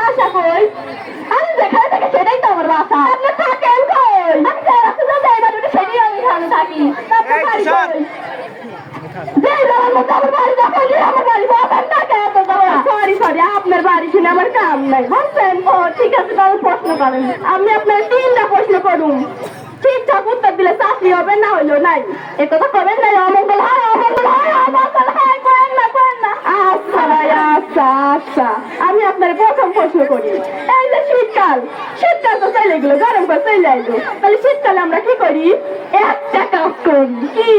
বাসা কই? আমি যেখানে থাকি সেটাই তো আমার বাসা। আপনি থাকেন কই? আমি যে রাস্তা যাই বাড়ি সেটাই আমি এখানে থাকি। আপনার বাড়ি কই? আপনার বাড়ি শুনে আমার কাম নাই বুঝছেন? ও ঠিক আছে, তাহলে প্রশ্ন করেন। আমি আপনার 3টা প্রশ্ন করুন, ঠিকঠাক উত্তর দিলে চাকরি হবে, না হইলো নাই। এ কথা কবেন নাই, অমঙ্গল হয়, অমঙ্গল হয়, অমঙ্গল হয়, করেন না, করেন না। আচ্ছা ভাই, আচ্ছা আচ্ছা, আমি আপনার প্রথম প্রশ্ন করি। এই যে শীতকাল, শীতকাল তো চলে গেলো, গরম করে চলে আইলো, তাহলে শীতকালে আমরা কি করি? একটা কাজ করি। কি?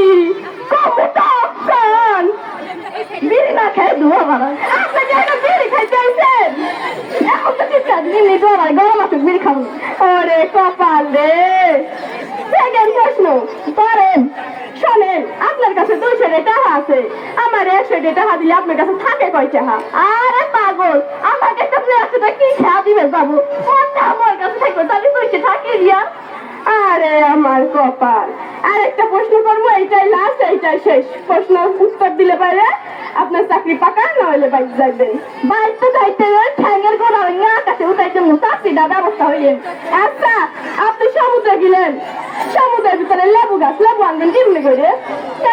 কখন বিড়ি না খেয়ে ধোয়া বাড়ায়। আপনি কি একটা বিড়ি খাইতে আইছেন? এখন তো শীতকাল, এমনি ধোয়া গরম আছে, বিড়ি খাবো। ওরে কপাল রে। সেকেন্ড প্রশ্ন করেন। শোনেন, আপনার কাছে 200 টাকা আছে, আমার 100 টাকা দিলে আপনার কাছে থাকে কয় টাকা? আরে পাগল, আমার কাছে 100 টাকা কি খেয়া দিবে বাবু? আমার কাছে থাকবে তাহলে 200 থাকে দিয়া। আরে আমার কপাল। আরেকটা প্রশ্ন করবো, এইটাই লাস্ট, এইটাই শেষ প্রশ্ন। উত্তর দিলে পারে আপনার চাকরি পাকা, না হলে বাইক যাইবেন। বাইক তো যাইতে ঠ্যাঙ্গের গোড়া হইয়া আকাশে উঠাইতে চাকরিটা ব্যবস্থা হইলে। আচ্ছা, আপনি সমুদ্রে গেলেন, সমুদ্রের ভিতরে লেবু গাছ, লেবু আনবেন কেমনি করে?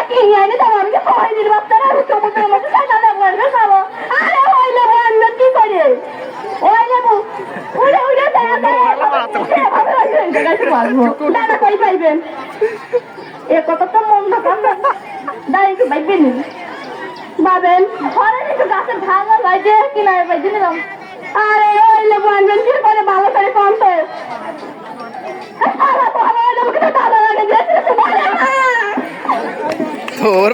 কিনে আনি তাও আমি সবাই দিন বাচ্চারা সমুদ্রের মধ্যে লেবু আনবে খাবো। আরে ওই লেবু আনবেন কি করে? ওই লেবু উড়ে উড়ে দাদা কই পাইবেন? এ কথা তো মন্দ কান্না দাঁড়িয়ে পাইবেন বাবেন ঘরের একটু গাছের ভাঙা বাইজে কিনা বাইজে নিলাম। আরে ওই লেবু আনবেন কি করে? ভালো করে কম তো তোর